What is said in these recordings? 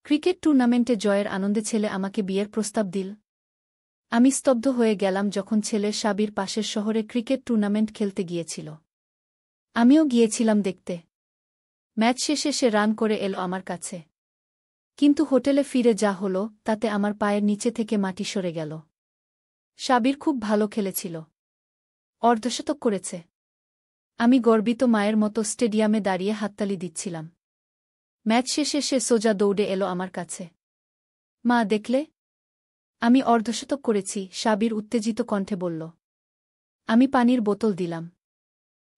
Cricket টুর্নামেন্টে জয়ের আনন্দে ছেলে আমাকে বিয়ের প্রস্তাব দিল। আমি স্তব্ধ হয়ে গেলাম যখন ছেলের সাবির পাশের শহরে ক্রিকেট টুর্নামেন্ট খেলতে গিয়েছিল। আমিও গিয়েছিলাম দেখতে। ম্যাচ শেষে সে রান করে এলো আমার কাছে। কিন্তু হোটেলে ফিরে যা হলো তাতে আমার পায়ের নিচে থেকে মাটি সরে গেল। সাবির খুব ভালো খেলেছিল। অর্ধশতক করেছে। আমি গর্বিত মায়ের মতো স্টেডিয়ামে দাঁড়িয়ে হাততালি দিচ্ছিলাম। ম্যাচ শেষে সে সোজা দৌড়ে এলো আমার কাছে। মা, দেখলে? আমি অর্ধশতক করেছি, সাবির উত্তেজিত কণ্ঠে বলল। আমি পানির বোতল দিলাম।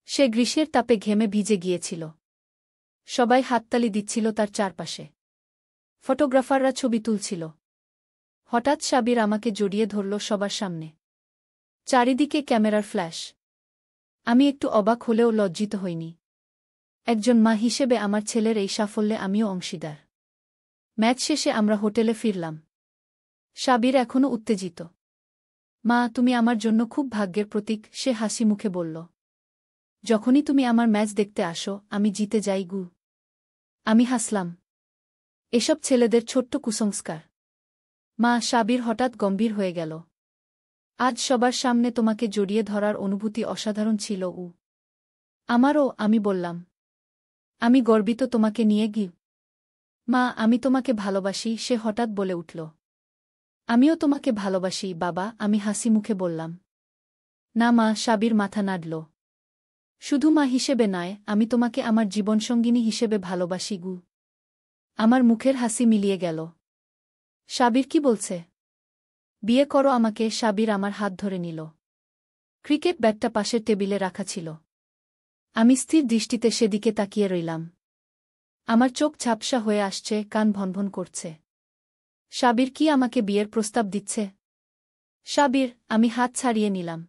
সে গ্রীষ্মের তাপে ঘেমে ভিজে গিয়েছিল। সবাই হাততালি দিচ্ছিল তার চারপাশে। ফটোগ্রাফাররা ছবি তুলছিল। হঠাৎ সাবির আমাকে জড়িয়ে ধরল সবার সামনে। চারিদিকে ক্যামেরার ফ্ল্যাশ। আমি একটু অবাক হলেও লজ্জিত হইনি। একজন মা হিসেবে আমার ছেলের এই সাফল্যে আমিও অংশীদার। ম্যাচ শেষে আমরা হোটেলে ফিরলাম। সাবির এখনও উত্তেজিত। মা, তুমি আমার জন্য খুব ভাগ্যের প্রতীক, সে হাসি মুখে বলল। যখনই তুমি আমার ম্যাচ দেখতে আসো আমি জিতে যাই গু। আমি হাসলাম। এসব ছেলেদের ছোট্ট কুসংস্কার। মা, সাবির হঠাৎ গম্ভীর হয়ে গেল। আজ সবার সামনে তোমাকে জড়িয়ে ধরার অনুভূতি অসাধারণ ছিল। আমারও, আমি বললাম। আমি গর্বিত তোমাকে নিয়ে গি। মা, আমি তোমাকে ভালোবাসি, সে হঠাৎ বলে উঠল। আমিও তোমাকে ভালোবাসি বাবা, আমি হাসি মুখে বললাম। না মা, সাবির মাথা নাড়ল। শুধু মা হিসেবে নয়, আমি তোমাকে আমার জীবনসঙ্গিনী হিসেবে ভালোবাসি গু। আমার মুখের হাসি মিলিয়ে গেল। সাবির কি বলছে? বিয়ে করো আমাকে। সাবির আমার হাত ধরে নিল। ক্রিকেট ব্যাটটা পাশের টেবিলে রাখা ছিল। আমি স্থির দৃষ্টিতে সেদিকে তাকিয়ে রইলাম। আমার চোখ ঝাপসা হয়ে আসছে, কান ভনভন করছে। সাবির কি আমাকে বিয়ের প্রস্তাব দিচ্ছে? সাবির, আমি হাত ছাড়িয়ে নিলাম।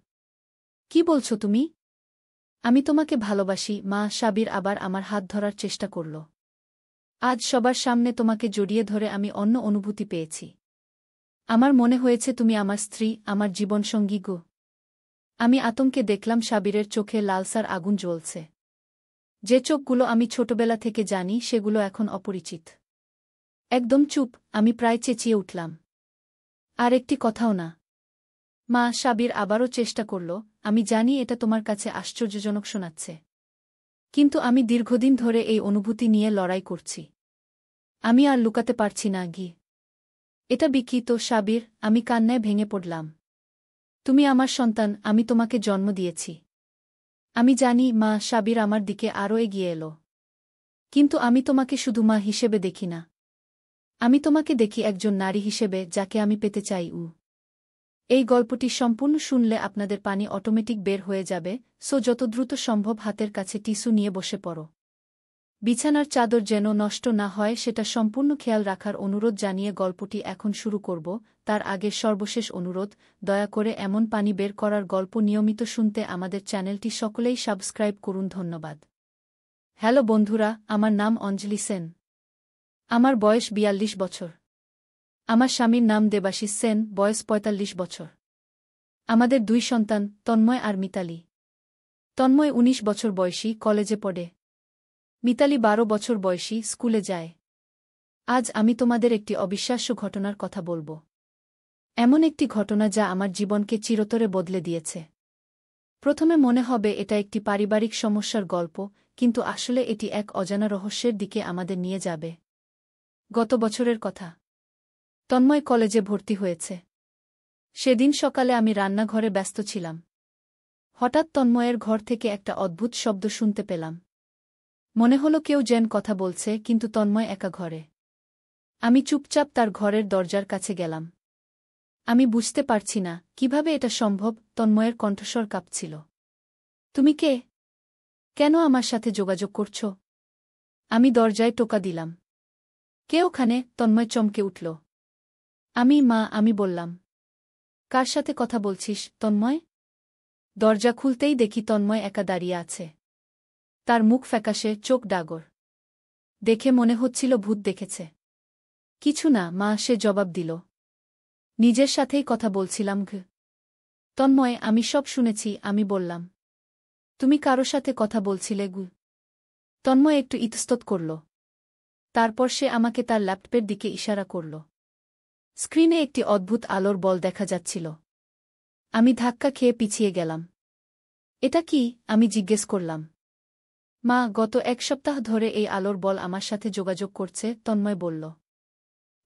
কি বলছো তুমি? আমি তোমাকে ভালোবাসি মা। সাবির আবার আমার হাত ধরার চেষ্টা করল। আজ সবার সামনে তোমাকে জড়িয়ে ধরে আমি অন্য অনুভূতি পেয়েছি। আমার মনে হয়েছে তুমি আমার স্ত্রী, আমার জীবনসঙ্গী গো। আমি আতঙ্কে দেখলাম সাবিরের চোখে লালসার আগুন জ্বলছে। যে চোখগুলো আমি ছোটবেলা থেকে জানি সেগুলো এখন অপরিচিত। একদম চুপ, আমি প্রায় চেঁচিয়ে উঠলাম। আর একটি কথাও না। মা, সাবির আবারও চেষ্টা করল। আমি জানি এটা তোমার কাছে আশ্চর্যজনক শোনাচ্ছে। কিন্তু আমি দীর্ঘদিন ধরে এই অনুভূতি নিয়ে লড়াই করছি। আমি আর লুকাতে পারছি না গি। এটা বিকৃত সাবির, আমি কান্নায় ভেঙে পড়লাম। তুমি আমার সন্তান, আমি তোমাকে জন্ম দিয়েছি। আমি জানি মা। সাবির আমার দিকে আরও এগিয়ে এলো। কিন্তু আমি তোমাকে শুধু মা হিসেবে দেখি না। আমি তোমাকে দেখি একজন নারী হিসেবে যাকে আমি পেতে চাই। এই গল্পটি সম্পূর্ণ শুনলে আপনাদের পানি অটোমেটিক বের হয়ে যাবে, সো যত দ্রুত সম্ভব হাতের কাছে টিস্যু নিয়ে বসে পড়ো। বিছানার চাদর যেন নষ্ট না হয় সেটা সম্পূর্ণ খেয়াল রাখার অনুরোধ জানিয়ে গল্পটি এখন শুরু করব। তার আগে সর্বশেষ অনুরোধ, দয়া করে এমন পানি বের করার গল্প নিয়মিত শুনতে আমাদের চ্যানেলটি সকলেই সাবস্ক্রাইব করুন। ধন্যবাদ। হ্যালো বন্ধুরা, আমার নাম অঞ্জলি সেন। আমার বয়স ৪২ বছর। আমার স্বামীর নাম দেবাশিস সেন, বয়স ৪৫ বছর। আমাদের ২ সন্তান, তন্ময় আর মিতালি। তন্ময় ১৯ বছর বয়সী, কলেজে পড়ে। মিতালি ১২ বছর বয়সী, স্কুলে যায়। আজ আমি তোমাদের একটি অবিশ্বাস্য ঘটনার কথা বলবো। এমন একটি ঘটনা যা আমার জীবনকে চিরতরে বদলে দিয়েছে। প্রথমে মনে হবে এটা একটি পারিবারিক সমস্যার গল্প, কিন্তু আসলে এটি এক অজানা রহস্যের দিকে আমাদের নিয়ে যাবে। গত বছরের কথা। তন্ময় কলেজে ভর্তি হয়েছে। সেদিন সকালে আমি রান্নাঘরে ব্যস্ত ছিলাম। হঠাৎ তন্ময়ের ঘর থেকে একটা অদ্ভুত শব্দ শুনতে পেলাম। মনে হলো কেউ যেন কথা বলছে, কিন্তু তন্ময় একা ঘরে। আমি চুপচাপ তার ঘরের দরজার কাছে গেলাম। আমি বুঝতে পারছি না কিভাবে এটা সম্ভব। তন্ময়ের কণ্ঠস্বর কাঁপছিল। তুমি কে? কেন আমার সাথে যোগাযোগ করছ? আমি দরজায় টোকা দিলাম। কে ওখানে? তন্ময় চমকে উঠল। আমি মা, আমি বললাম। কার সাথে কথা বলছিস তন্ময়? দরজা খুলতেই দেখি তন্ময় একা দাঁড়িয়ে আছে। তার মুখ ফ্যাকাশে, চোখ ডাগর। দেখে মনে হচ্ছিল ভূত দেখেছে। কিছু না মা, সে জবাব দিল। নিজের সাথেই কথা বলছিলাম ঘ। তন্ময়, আমি সব শুনেছি, আমি বললাম। তুমি কারো সাথে কথা বলছিলে গু? তন্ময় একটু ইতস্তত করল। তারপর সে আমাকে তার ল্যাপটপের দিকে ইশারা করল। স্ক্রিনে একটি অদ্ভুত আলোর বল দেখা যাচ্ছিল। আমি ধাক্কা খেয়ে পিছিয়ে গেলাম। এটা কি? আমি জিজ্ঞেস করলাম। মা, গত 1 সপ্তাহ ধরে এই আলোর বল আমার সাথে যোগাযোগ করছে, তন্ময় বলল।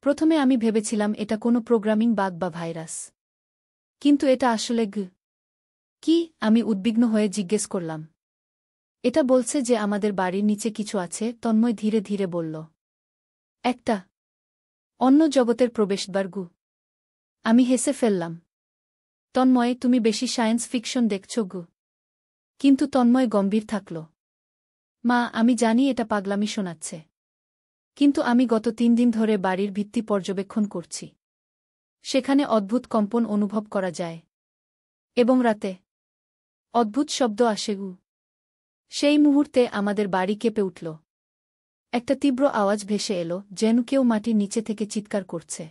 প্রথমে আমি ভেবেছিলাম এটা কোনো প্রোগ্রামিং বাগ বা ভাইরাস। কিন্তু এটা আসলে কি? আমি উদ্বিগ্ন হয়ে জিজ্ঞেস করলাম। এটা বলছে যে আমাদের বাড়ির নিচে কিছু আছে, তন্ময় ধীরে ধীরে বলল। একটা অন্য জগতের প্রবেশদ্বার। আমি হেসে ফেললাম। তন্ময়, তুমি বেশি সায়েন্স ফিকশন দেখছ। কিন্তু তন্ময় গম্ভীর থাকল। মা, আমি জানি এটা পাগলামি শোনাচ্ছে। কিন্তু আমি গত 3 দিন ধরে বাড়ির ভিত্তি পর্যবেক্ষণ করছি। সেখানে অদ্ভুত কম্পন অনুভব করা যায়। এবং রাতে অদ্ভুত শব্দ আসে। সেই মুহূর্তে আমাদের বাড়ি কেঁপে উঠল। একটা তীব্র আওয়াজ ভেসে এলো, যেন কেউ মাটির নিচে থেকে চিৎকার করছে।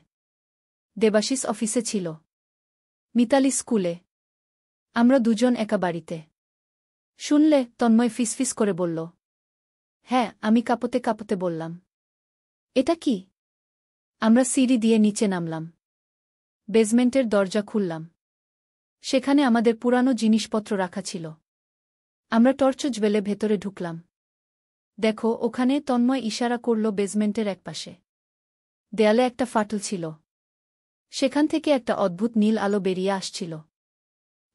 দেবাশিস অফিসে ছিল। মিতালি স্কুলে। আমরা দুজন একা বাড়িতে। শুনলে? তন্ময় ফিসফিস করে বলল। হ্যাঁ, আমি কাঁপতে কাঁপতে বললাম। এটা কি? আমরা সিঁড়ি দিয়ে নিচে নামলাম। বেজমেন্টের দরজা খুললাম। সেখানে আমাদের পুরানো জিনিসপত্র রাখা ছিল। আমরা টর্চ জ্বেলে ভেতরে ঢুকলাম। দেখো, ওখানে, তন্ময় ইশারা করল বেজমেন্টের একপাশে। দেয়ালে একটা ফাটল ছিল। সেখান থেকে একটা অদ্ভুত নীল আলো বেরিয়ে আসছিল।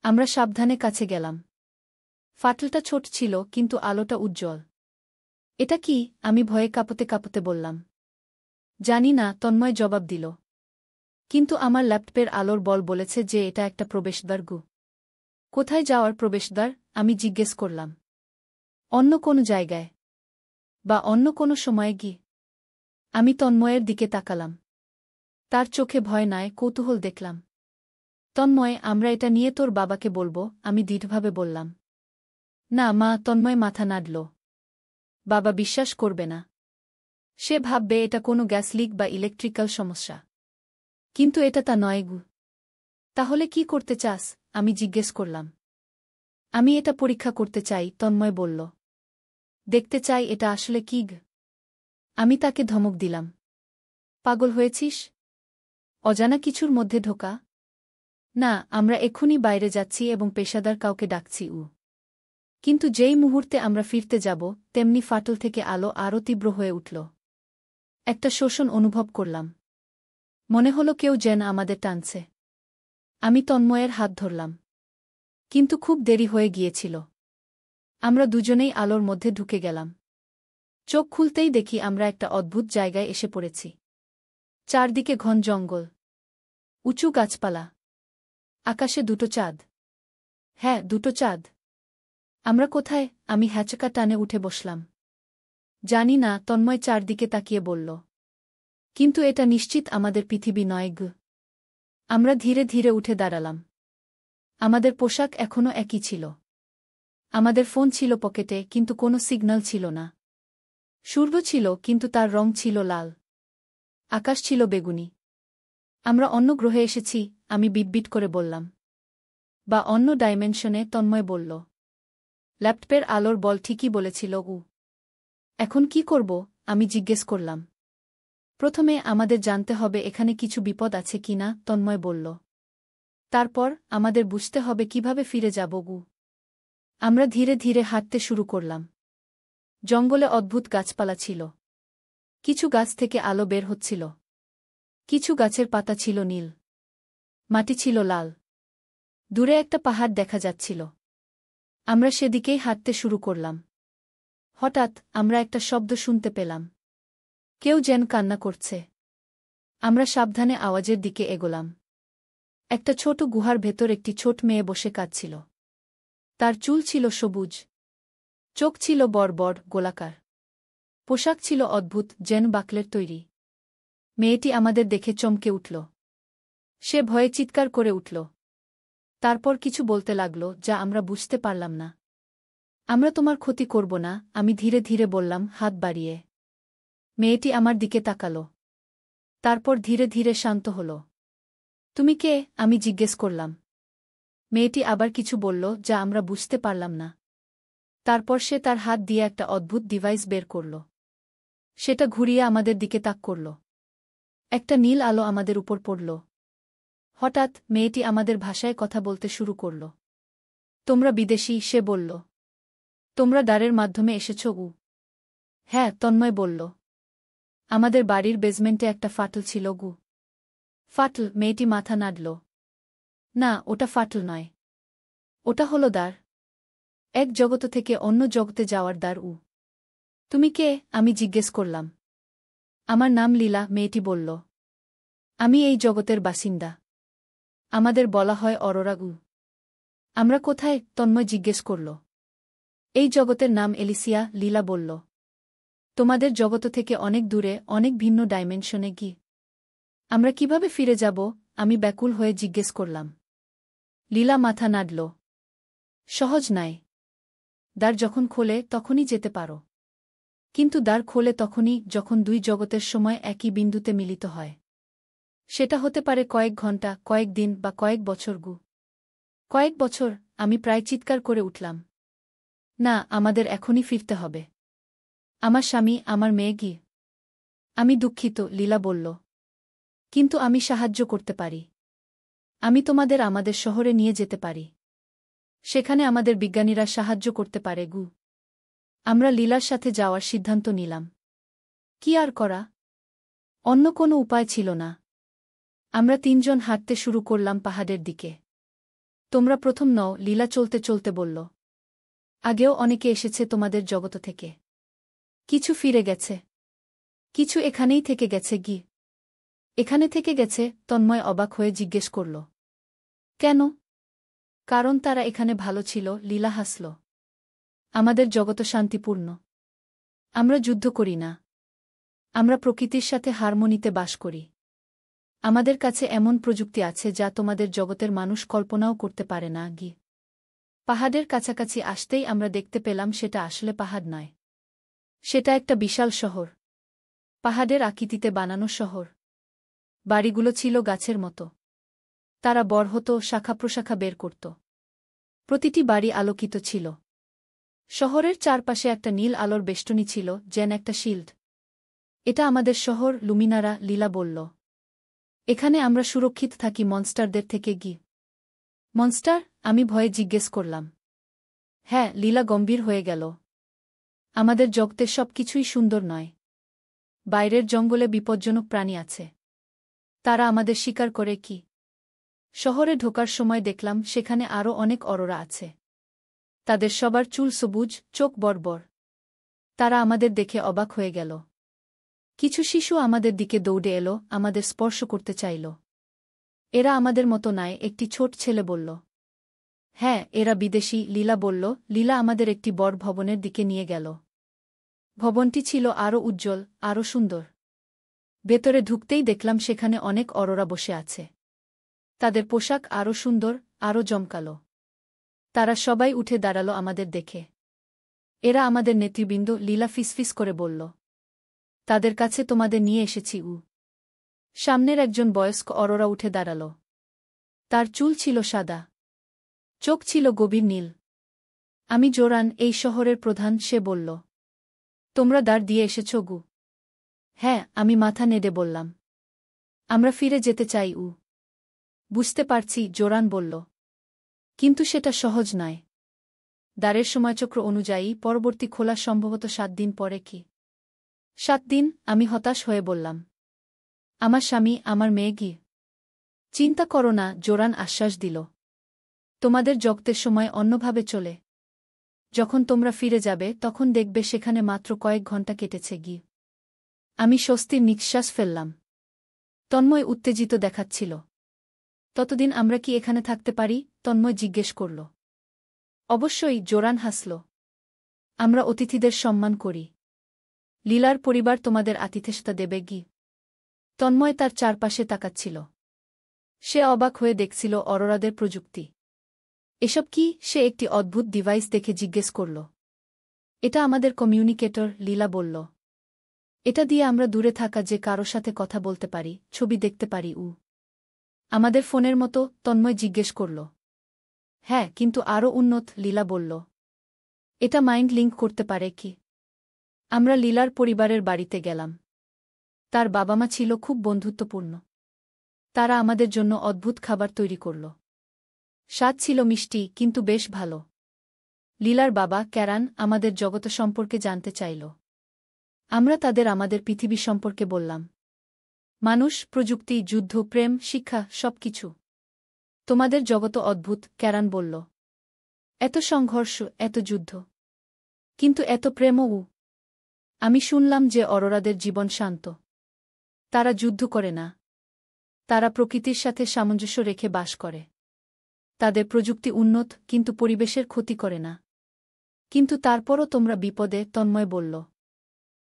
আমরা সাবধানে কাছে গেলাম। ফাটলটা ছোট ছিল, কিন্তু আলোটা উজ্জ্বল। এটা কি? আমি ভয়ে কাঁপতে কাঁপতে বললাম। জানি না, তন্ময় জবাব দিল। কিন্তু আমার ল্যাপটপের আলোর বল বলেছে যে এটা একটা প্রবেশদ্বার। কোথায় যাওয়ার প্রবেশদ্বার? আমি জিজ্ঞেস করলাম। অন্য কোনো জায়গায়। বা অন্য কোনো সময়ে আমি তন্ময়ের দিকে তাকালাম। তার চোখে ভয় নয়, কৌতূহল দেখলাম। তন্ময়, আমরা এটা নিয়ে তোর বাবাকে বলবো, আমি দৃঢ়ভাবে বললাম। না মা, তন্ময় মাথা নাড়ল। বাবা বিশ্বাস করবে না। সে ভাববে এটা কোনো গ্যাস লিক বা ইলেকট্রিক্যাল সমস্যা। কিন্তু এটা তা নয়। তাহলে কি করতে চাস? আমি জিজ্ঞেস করলাম। আমি এটা পরীক্ষা করতে চাই, তন্ময় বলল। দেখতে চাই এটা আসলে কি। আমি তাকে ধমক দিলাম। পাগল হয়েছিস? অজানা কিছুর মধ্যে ঢোকা? না, আমরা এক্ষুনি বাইরে যাচ্ছি এবং পেশাদার কাউকে ডাকছি। কিন্তু যেই মুহূর্তে আমরা ফিরতে যাব, তেমনি ফাটল থেকে আলো আরও তীব্র হয়ে উঠল। একটা শোষণ অনুভব করলাম। মনে হলো কেউ যেন আমাদের টানছে। আমি তন্ময়ের হাত ধরলাম। কিন্তু খুব দেরি হয়ে গিয়েছিল। আমরা দুজনেই আলোর মধ্যে ঢুকে গেলাম। চোখ খুলতেই দেখি আমরা একটা অদ্ভুত জায়গায় এসে পড়েছি। চারদিকে ঘন জঙ্গল। উঁচু গাছপালা। আকাশে 2টো চাঁদ। হ্যাঁ, 2টো চাঁদ। আমরা কোথায়? আমি হ্যাচকা টানে উঠে বসলাম। জানি না, তন্ময় চারদিকে তাকিয়ে বলল। কিন্তু এটা নিশ্চিত আমাদের পৃথিবী নয়। আমরা ধীরে ধীরে উঠে দাঁড়ালাম। আমাদের পোশাক এখনও একই ছিল। আমাদের ফোন ছিল পকেটে, কিন্তু কোনো সিগন্যাল ছিল না। সূর্য ছিল, কিন্তু তার রং ছিল লাল। আকাশ ছিল বেগুনি। আমরা অন্য গ্রহে এসেছি, আমি বিটবিট করে বললাম। বা অন্য ডাইমেনশনে, তন্ময় বলল। ল্যাপটপের আলোর বল ঠিকই বলেছিল। এখন কি করব? আমি জিজ্ঞেস করলাম। প্রথমে আমাদের জানতে হবে এখানে কিছু বিপদ আছে কিনা, তন্ময় বলল। তারপর আমাদের বুঝতে হবে কিভাবে ফিরে যাব। আমরা ধীরে ধীরে হাঁটতে শুরু করলাম। জঙ্গলে অদ্ভুত গাছপালা ছিল। কিছু গাছ থেকে আলো বের হচ্ছিল। কিছু গাছের পাতা ছিল নীল। মাটি ছিল লাল। দূরে একটা পাহাড় দেখা যাচ্ছিল। আমরা সেদিকেই হাঁটতে শুরু করলাম। হঠাৎ আমরা একটা শব্দ শুনতে পেলাম। কেউ যেন কান্না করছে। আমরা সাবধানে আওয়াজের দিকে এগোলাম। একটা ছোট গুহার ভেতর একটি ছোট মেয়ে বসে কাঁদছিল। তার চুল ছিল সবুজ। চোখ ছিল বড় বড়, গোলাকার। পোশাক ছিল অদ্ভুত, যেন বাকলের তৈরি। মেয়েটি আমাদের দেখে চমকে উঠল। সে ভয়ে চিৎকার করে উঠল। তারপর কিছু বলতে লাগল, যা আমরা বুঝতে পারলাম না। আমরা তোমার ক্ষতি করব না, আমি ধীরে ধীরে বললাম, হাত বাড়িয়ে। মেয়েটি আমার দিকে তাকাল। তারপর ধীরে ধীরে শান্ত হল। তুমি কে? আমি জিজ্ঞেস করলাম। মেয়েটি আবার কিছু বলল, যা আমরা বুঝতে পারলাম না। তারপর সে তার হাত দিয়ে একটা অদ্ভুত ডিভাইস বের করল। সেটা ঘুরিয়ে আমাদের দিকে তাক করল। একটা নীল আলো আমাদের উপর পড়ল। হঠাৎ মেয়েটি আমাদের ভাষায় কথা বলতে শুরু করল। তোমরা বিদেশী, সে বলল। তোমরা দ্বারের মাধ্যমে এসেছ? হ্যাঁ, তন্ময় বলল। আমাদের বাড়ির বেজমেন্টে একটা ফাটল ছিল গু। ফাটল? মেয়েটি মাথা নাড়ল। না, ওটা ফাটল নয়। ওটা হলো দ্বার। এক জগৎ থেকে অন্য জগতে যাওয়ার দ্বার। তুমি কে? আমি জিজ্ঞেস করলাম। আমার নাম লীলা, মেয়েটি বলল। আমি এই জগতের বাসিন্দা। আমাদের বলা হয় অরোরা। আমরা কোথায়? তন্ময় জিজ্ঞেস করল। এই জগতের নাম এলিসিয়া, লীলা বলল। তোমাদের জগৎ থেকে অনেক দূরে, অনেক ভিন্ন ডাইমেনশনে গি। আমরা কিভাবে ফিরে যাব? আমি ব্যাকুল হয়ে জিজ্ঞেস করলাম। লীলা মাথা নাড়ল। সহজ নয়। দ্বার যখন খোলে তখনই যেতে পারো। কিন্তু দ্বার খোলে তখনই যখন দুই জগতের সময় একই বিন্দুতে মিলিত হয়। সেটা হতে পারে কয়েক ঘণ্টা, কয়েক দিন বা কয়েক বছর। কয়েক বছর? আমি প্রায় চিৎকার করে উঠলাম। না, আমাদের এখনই ফিরতে হবে। আমার স্বামী, আমার মেয়ে গি। আমি দুঃখিত, লীলা বলল। কিন্তু আমি সাহায্য করতে পারি। আমি তোমাদের আমাদের শহরে নিয়ে যেতে পারি। সেখানে আমাদের বিজ্ঞানীরা সাহায্য করতে পারে। আমরা লীলার সাথে যাওয়ার সিদ্ধান্ত নিলাম। কি আর করা? অন্য কোনো উপায় ছিল না। আমরা তিনজন হাঁটতে শুরু করলাম পাহাড়ের দিকে। তোমরা প্রথম নও, লীলা চলতে চলতে বলল। আগেও অনেকে এসেছে তোমাদের জগৎ থেকে। কিছু ফিরে গেছে। কিছু এখানেই থেকে গেছে গি। এখানে থেকে গেছে? তন্ময় অবাক হয়ে জিজ্ঞেস করল। কেন? কারণ তারা এখানে ভালো ছিল, লীলা হাসল। আমাদের জগৎ শান্তিপূর্ণ। আমরা যুদ্ধ করি না। আমরা প্রকৃতির সাথে হারমোনিতে বাস করি। আমাদের কাছে এমন প্রযুক্তি আছে যা তোমাদের জগতের মানুষ কল্পনাও করতে পারে না গি। পাহাড়ের কাছাকাছি আসতেই আমরা দেখতে পেলাম সেটা আসলে পাহাড় নয়। সেটা একটা বিশাল শহর। পাহাড়ের আকৃতিতে বানানো শহর। বাড়িগুলো ছিল গাছের মতো। তারা বড় হতো, শাখা প্রশাখা বের করত। প্রতিটি বাড়ি আলোকিত ছিল। শহরের চারপাশে একটা নীল আলোর বেষ্টনী ছিল, যেন একটা শিল্ড। এটা আমাদের শহর, লুমিনারা, লীলা বলল। এখানে আমরা সুরক্ষিত থাকি মনস্টারদের থেকে গি। মনস্টার? আমি ভয়ে জিজ্ঞেস করলাম। হ্যাঁ, লীলা গম্ভীর হয়ে গেল। আমাদের জগতের সব কিছুই সুন্দর নয়। বাইরের জঙ্গলে বিপজ্জনক প্রাণী আছে। তারা আমাদের শিকার করে কি। শহরে ঢোকার সময় দেখলাম সেখানে আরও অনেক অরোরা আছে। তাদের সবার চুল সবুজ, চোখ বড়। তারা আমাদের দেখে অবাক হয়ে গেল। কিছু শিশু আমাদের দিকে দৌড়ে এলো, আমাদের স্পর্শ করতে চাইল। এরা আমাদের মতো নয়, একটি ছোট ছেলে বলল। হ্যাঁ, এরা বিদেশী, লীলা বলল। লীলা আমাদের একটি বড় ভবনের দিকে নিয়ে গেল। ভবনটি ছিল আরও উজ্জ্বল, আরও সুন্দর। ভেতরে ঢুকতেই দেখলাম সেখানে অনেক অরোরা বসে আছে। তাদের পোশাক আরও সুন্দর, আরও জমকালো। তারা সবাই উঠে দাঁড়ালো আমাদের দেখে। এরা আমাদের নেতৃবৃন্দ, লীলা ফিসফিস করে বলল। তাদের কাছে তোমাদের নিয়ে এসেছি। সামনের একজন বয়স্ক অরোরা উঠে দাঁড়াল। তার চুল ছিল সাদা। চোখ ছিল গভীর নীল। আমি জোরান, এই শহরের প্রধান, সে বলল। তোমরা দ্বার দিয়ে এসেছ? হ্যাঁ, আমি মাথা নেড়ে বললাম। আমরা ফিরে যেতে চাই। বুঝতে পারছি, জোরান বলল। কিন্তু সেটা সহজ নয়। দ্বারের সময়চক্র অনুযায়ী পরবর্তী খোলা সম্ভবত 7 দিন পরে। কি 7 দিন? আমি হতাশ হয়ে বললাম। আমার স্বামী, আমার মেয়ে গি। চিন্তা করো না, জোরান আশ্বাস দিল। তোমাদের জগতের সময় অন্যভাবে চলে। যখন তোমরা ফিরে যাবে তখন দেখবে সেখানে মাত্র কয়েক ঘণ্টা কেটেছে গি। আমি স্বস্তির নিঃশ্বাস ফেললাম। তন্ময় উত্তেজিত দেখাচ্ছিল। ততদিন আমরা কি এখানে থাকতে পারি? তন্ময় জিজ্ঞেস করল। অবশ্যই, জোরান হাসল। আমরা অতিথিদের সম্মান করি। লীলার পরিবার তোমাদের আতিথেয়তা দেবে গি। তন্ময় তার চারপাশে তাকাচ্ছিল। সে অবাক হয়ে দেখছিল অরোরাদের প্রযুক্তি। এসব কি? সে একটি অদ্ভুত ডিভাইস দেখে জিজ্ঞেস করল। এটা আমাদের কমিউনিকেটর, লীলা বলল। এটা দিয়ে আমরা দূরে থাকা যে কারো সাথে কথা বলতে পারি, ছবি দেখতে পারি। আমাদের ফোনের মতো? তন্ময় জিজ্ঞেস করল। হ্যাঁ, কিন্তু আরও উন্নত, লীলা বলল। এটা মাইন্ড লিঙ্ক করতে পারে কি? আমরা লীলার পরিবারের বাড়িতে গেলাম। তার বাবা মা ছিল খুব বন্ধুত্বপূর্ণ। তারা আমাদের জন্য অদ্ভুত খাবার তৈরি করল। স্বাদ ছিল মিষ্টি কিন্তু বেশ ভালো। লীলার বাবা ক্যারান আমাদের জগৎ সম্পর্কে জানতে চাইল। আমরা তাদের আমাদের পৃথিবী সম্পর্কে বললাম। মানুষ, প্রযুক্তি, যুদ্ধ, প্রেম, শিক্ষা, সবকিছু। তোমাদের জগৎ অদ্ভুত, ক্যারান বলল। এত সংঘর্ষ, এত যুদ্ধ। কিন্তু এত প্রেমও। আমি শুনলাম যে অরোরাদের জীবন শান্ত। তারা যুদ্ধ করে না। তারা প্রকৃতির সাথে সামঞ্জস্য রেখে বাস করে। তাদের প্রযুক্তি উন্নত কিন্তু পরিবেশের ক্ষতি করে না। কিন্তু তারপরও তোমরা বিপদে, তন্ময় বলল।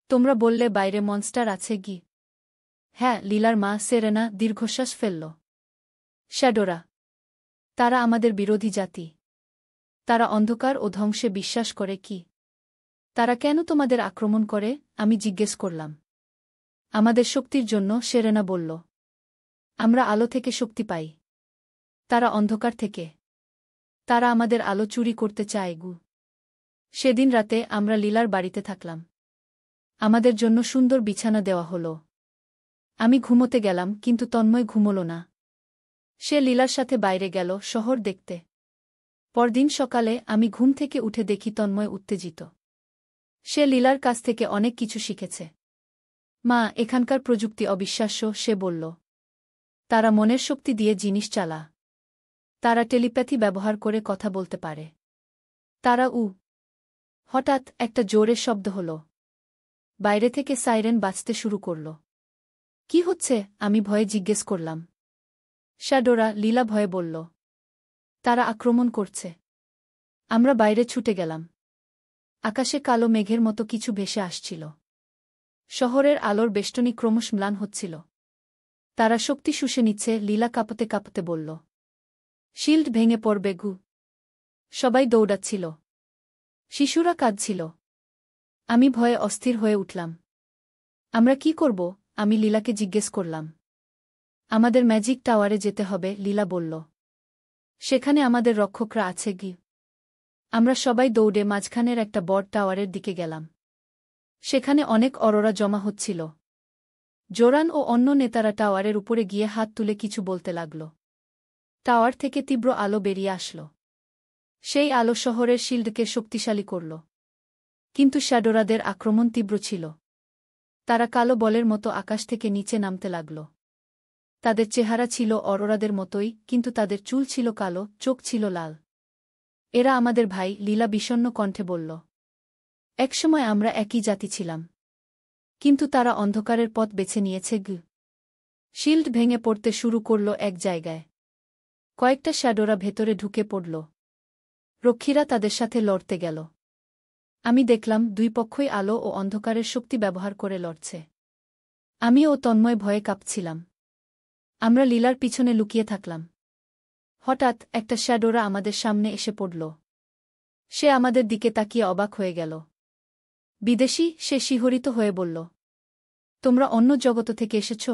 তোমরা বললে বাইরে মনস্টার আছে কি? হ্যাঁ, লীলার মা সেরেনা দীর্ঘশ্বাস ফেলল। শ্যাডোরা। তারা আমাদের বিরোধী জাতি। তারা অন্ধকার ও ধ্বংসে বিশ্বাস করে কি? তারা কেন তোমাদের আক্রমণ করে? আমি জিজ্ঞেস করলাম। আমাদের শক্তির জন্য, সেরেনা বলল। আমরা আলো থেকে শক্তি পাই। তারা অন্ধকার থেকে। তারা আমাদের আলো চুরি করতে চায় গু। সেদিন রাতে আমরা লীলার বাড়িতে থাকলাম। আমাদের জন্য সুন্দর বিছানা দেওয়া হল। আমি ঘুমোতে গেলাম কিন্তু তন্ময় ঘুমোল না। সে লীলার সাথে বাইরে গেল শহর দেখতে। পরদিন সকালে আমি ঘুম থেকে উঠে দেখি তন্ময় উত্তেজিত। সে লীলার কাছ থেকে অনেক কিছু শিখেছে। মা, এখানকার প্রযুক্তি অবিশ্বাস্য, সে বলল। তারা মনের শক্তি দিয়ে জিনিস চালা। তারা টেলিপ্যাথি ব্যবহার করে কথা বলতে পারে। তারা হঠাৎ একটা জোরের শব্দ হল। বাইরে থেকে সাইরেন বাজতে শুরু করল। কি হচ্ছে? আমি ভয়ে জিজ্ঞেস করলাম। শ্যাডোরা, লীলা ভয়ে বলল। তারা আক্রমণ করছে। আমরা বাইরে ছুটে গেলাম। আকাশে কালো মেঘের মতো কিছু ভেসে আসছিল। শহরের আলোর বেষ্টনী ক্রমশ ম্লান হচ্ছিল। তারা শক্তি শুষে নিচ্ছে, লীলা কাঁপতে কাঁপতে বলল। শিল্ড ভেঙে পড়বে গু। সবাই দৌড়াচ্ছিল। শিশুরা কাঁদছিল। আমি ভয়ে অস্থির হয়ে উঠলাম। আমরা কি করব? আমি লীলাকে জিজ্ঞেস করলাম। আমাদের ম্যাজিক টাওয়ারে যেতে হবে, লীলা বলল। সেখানে আমাদের রক্ষকরা আছে কি? আমরা সবাই দৌড়ে মাঝখানের একটা বড় টাওয়ারের দিকে গেলাম। সেখানে অনেক অরোরা জমা হচ্ছিল। জোরান ও অন্য নেতারা টাওয়ারের উপরে গিয়ে হাত তুলে কিছু বলতে লাগল। টাওয়ার থেকে তীব্র আলো বেরিয়ে আসল। সেই আলো শহরের শিল্ডকে শক্তিশালী করল। কিন্তু শ্যাডোরাদের আক্রমণ তীব্র ছিল। তারা কালো বলের মতো আকাশ থেকে নিচে নামতে লাগল। তাদের চেহারা ছিল অরোরাদের মতোই, কিন্তু তাদের চুল ছিল কালো, চোখ ছিল লাল। এরা আমাদের ভাই, লীলা বিষণ্ণ কণ্ঠে বলল। একসময় আমরা একই জাতি ছিলাম। কিন্তু তারা অন্ধকারের পথ বেছে নিয়েছে গু। শিল্ড ভেঙে পড়তে শুরু করল এক জায়গায়। কয়েকটা শ্যাডোরা ভেতরে ঢুকে পড়ল। রক্ষীরা তাদের সাথে লড়তে গেল। আমি দেখলাম দুই পক্ষই আলো ও অন্ধকারের শক্তি ব্যবহার করে লড়ছে। আমি ও তন্ময় ভয়ে কাঁপছিলাম। আমরা লীলার পিছনে লুকিয়ে থাকলাম। হঠাৎ একটা শ্যাডোরা আমাদের সামনে এসে পড়ল। সে আমাদের দিকে তাকিয়ে অবাক হয়ে গেল। বিদেশী, সে শিহরিত হয়ে বলল। তোমরা অন্য জগৎ থেকে এসেছ?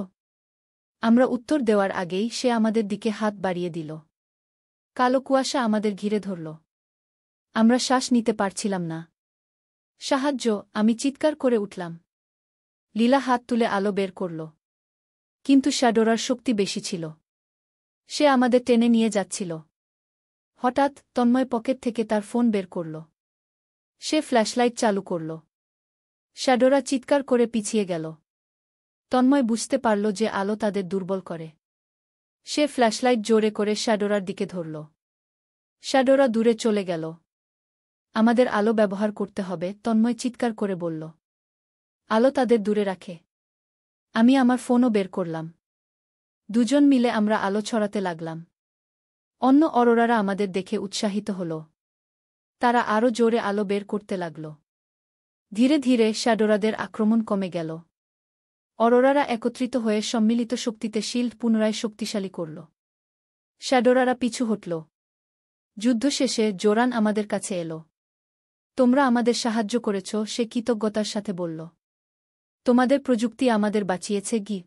আমরা উত্তর দেওয়ার আগেই সে আমাদের দিকে হাত বাড়িয়ে দিল। কালো কুয়াশা আমাদের ঘিরে ধরল। আমরা শ্বাস নিতে পারছিলাম না। সাহায্য, আমি চিৎকার করে উঠলাম। লীলা হাত তুলে আলো বের করল। কিন্তু শ্যাডোরার শক্তি বেশি ছিল। সে আমাদের টেনে নিয়ে যাচ্ছিল। হঠাৎ তন্ময় পকেট থেকে তার ফোন বের করল। সে ফ্ল্যাশলাইট চালু করল। শ্যাডোরা চিৎকার করে পিছিয়ে গেল। তন্ময় বুঝতে পারল যে আলো তাদের দুর্বল করে। সে ফ্ল্যাশলাইট জোরে করে শ্যাডোরার দিকে ধরল। শ্যাডোরা দূরে চলে গেল। আমাদের আলো ব্যবহার করতে হবে, তন্ময় চিৎকার করে বলল। আলো তাদের দূরে রাখে। আমি আমার ফোনও বের করলাম। দুজন মিলে আমরা আলো ছড়াতে লাগলাম। অন্য অরোরারা আমাদের দেখে উৎসাহিত হল। তারা আরও জোরে আলো বের করতে লাগল। ধীরে ধীরে শ্যাডোরাদের আক্রমণ কমে গেল। অরোরারা একত্রিত হয়ে সম্মিলিত শক্তিতে শিল্ড পুনরায় শক্তিশালী করল। শ্যাডোরারা পিছু হটল। যুদ্ধ শেষে জোরান আমাদের কাছে এলো। তোমরা আমাদের সাহায্য করেছ, সে কৃতজ্ঞতার সাথে বলল। তোমাদের প্রযুক্তি আমাদের বাঁচিয়েছে গি।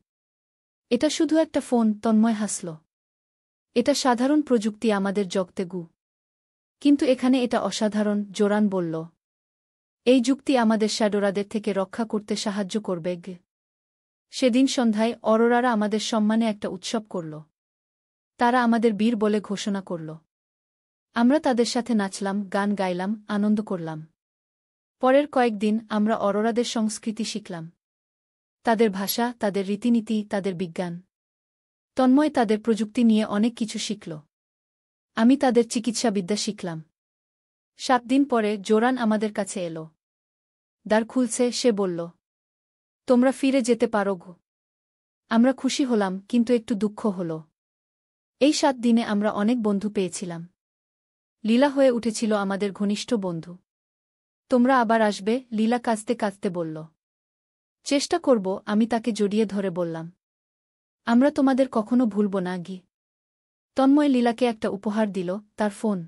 এটা শুধু একটা ফোন, তন্ময় হাসল। এটা সাধারণ প্রযুক্তি আমাদের জগতে গু। কিন্তু এখানে এটা অসাধারণ, জোরান বলল। এই যুক্তি আমাদের শ্যাডোরাদের থেকে রক্ষা করতে সাহায্য করবে। সেদিন সন্ধ্যায় অরোরারা আমাদের সম্মানে একটা উৎসব করল। তারা আমাদের বীর বলে ঘোষণা করল। আমরা তাদের সাথে নাচলাম, গান গাইলাম, আনন্দ করলাম। পরের কয়েকদিন আমরা অরোরাদের সংস্কৃতি শিখলাম। তাদের ভাষা, তাদের রীতিনীতি, তাদের বিজ্ঞান। তন্ময় তাদের প্রযুক্তি নিয়ে অনেক কিছু শিখল। আমি তাদের চিকিৎসাবিদ্যা শিখলাম। 7 দিন পরে জোরান আমাদের কাছে এলো। দ্বার খুলছে, সে বলল, তোমরা ফিরে যেতে পারো গো। আমরা খুশি হলাম, কিন্তু একটু দুঃখ হল। এই 7 দিনে আমরা অনেক বন্ধু পেয়েছিলাম। লীলা হয়ে উঠেছিল আমাদের ঘনিষ্ঠ বন্ধু। তোমরা আবার আসবে? লীলা কাঁদতে কাঁদতে বলল। চেষ্টা করব, আমি তাকে জড়িয়ে ধরে বললাম। আমরা তোমাদের কখনো ভুলব না গি। তন্ময় লীলাকে একটা উপহার দিল, তার ফোন।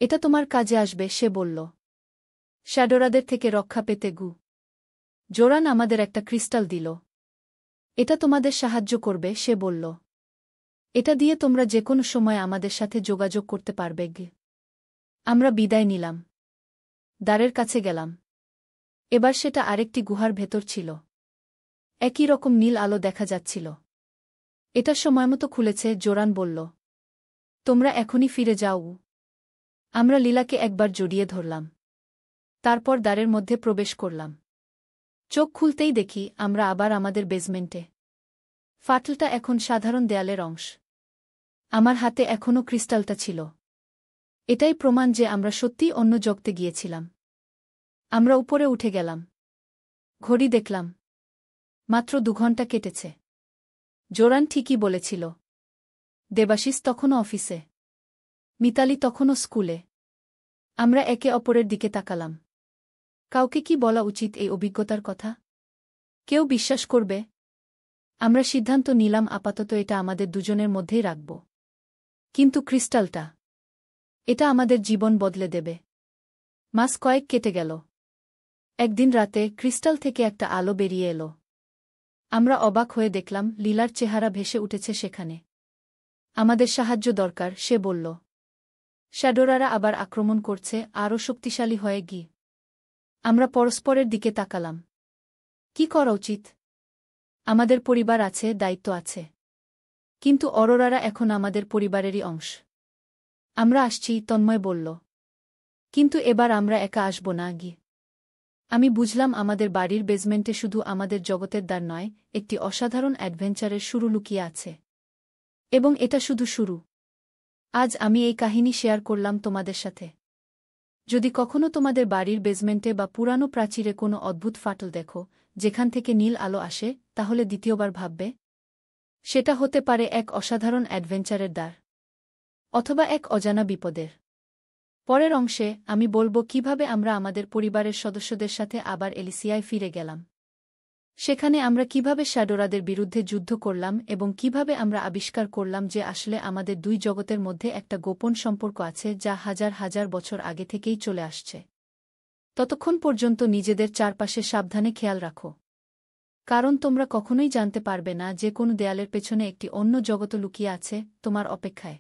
এটা তোমার কাজে আসবে, সে বলল। শ্যাডোরাদের থেকে রক্ষা পেতে গু। জোরান আমাদের একটা ক্রিস্টাল দিল। এটা তোমাদের সাহায্য করবে, সে বলল। এটা দিয়ে তোমরা যে কোনো সময় আমাদের সাথে যোগাযোগ করতে পারবে গে। আমরা বিদায় নিলাম। দ্বারের কাছে গেলাম। এবার সেটা আরেকটি গুহার ভেতর ছিল। একই রকম নীল আলো দেখা যাচ্ছিল। এটা সময়মতো খুলেছে, জোরান বলল। তোমরা এখনই ফিরে যাও। আমরা লীলাকে একবার জড়িয়ে ধরলাম। তারপর দ্বারের মধ্যে প্রবেশ করলাম। চোখ খুলতেই দেখি আমরা আবার আমাদের বেজমেন্টে। ফাটলটা এখন সাধারণ দেয়ালের অংশ। আমার হাতে এখনও ক্রিস্টালটা ছিল। এটাই প্রমাণ যে আমরা সত্যিই অন্য জগতে গিয়েছিলাম। আমরা উপরে উঠে গেলাম। ঘড়ি দেখলাম। মাত্র 2 ঘন্টা কেটেছে। জোরান ঠিকই বলেছিল। দেবাশিস তখনও অফিসে। মিতালি তখনও স্কুলে। আমরা একে অপরের দিকে তাকালাম। কাউকে কি বলা উচিত এই অভিজ্ঞতার কথা? কেউ বিশ্বাস করবে? আমরা সিদ্ধান্ত নিলাম আপাতত এটা আমাদের দুজনের মধ্যেই রাখব। কিন্তু ক্রিস্টালটা, এটা আমাদের জীবন বদলে দেবে। মাস কয়েক কেটে গেল। একদিন রাতে ক্রিস্টাল থেকে একটা আলো বেরিয়ে এলো। আমরা অবাক হয়ে দেখলাম লীলার চেহারা ভেসে উঠেছে সেখানে। আমাদের সাহায্য দরকার, সে বলল। শ্যাডোরারা আবার আক্রমণ করছে, আরও শক্তিশালী হয়ে গি। আমরা পরস্পরের দিকে তাকালাম। কি করা উচিত? আমাদের পরিবার আছে, দায়িত্ব আছে। কিন্তু অরোরারা এখন আমাদের পরিবারেরই অংশ। আমরা আসছি, তন্ময় বলল। কিন্তু এবার আমরা একা আসব না গি। আমি বুঝলাম আমাদের বাড়ির বেজমেন্টে শুধু আমাদের জগতের দ্বার নয়, একটি অসাধারণ অ্যাডভেঞ্চারের শুরু লুকিয়ে আছে। এবং এটা শুধু শুরু। আজ আমি এই কাহিনী শেয়ার করলাম তোমাদের সাথে। যদি কখনো তোমাদের বাড়ির বেজমেন্টে বা পুরানো প্রাচীরে কোনো অদ্ভুত ফাটল দেখো, যেখান থেকে নীল আলো আসে, তাহলে দ্বিতীয়বার ভাববে। সেটা হতে পারে এক অসাধারণ অ্যাডভেঞ্চারের দ্বার। অথবা এক অজানা বিপদের। পরের অংশে আমি বলবো কিভাবে আমরা আমাদের পরিবারের সদস্যদের সাথে আবার এলিসিয়ায় ফিরে গেলাম। সেখানে আমরা কিভাবে শ্যাডোরাদের বিরুদ্ধে যুদ্ধ করলাম এবং কিভাবে আমরা আবিষ্কার করলাম যে আসলে আমাদের 2 জগতের মধ্যে একটা গোপন সম্পর্ক আছে যা হাজার হাজার বছর আগে থেকেই চলে আসছে। ততক্ষণ পর্যন্ত নিজেদের চারপাশে সাবধানে খেয়াল রাখো। কারণ তোমরা কখনোই জানতে পারবে না যে কোন দেয়ালের পেছনে একটি অন্য জগৎ লুকিয়ে আছে তোমার অপেক্ষায়।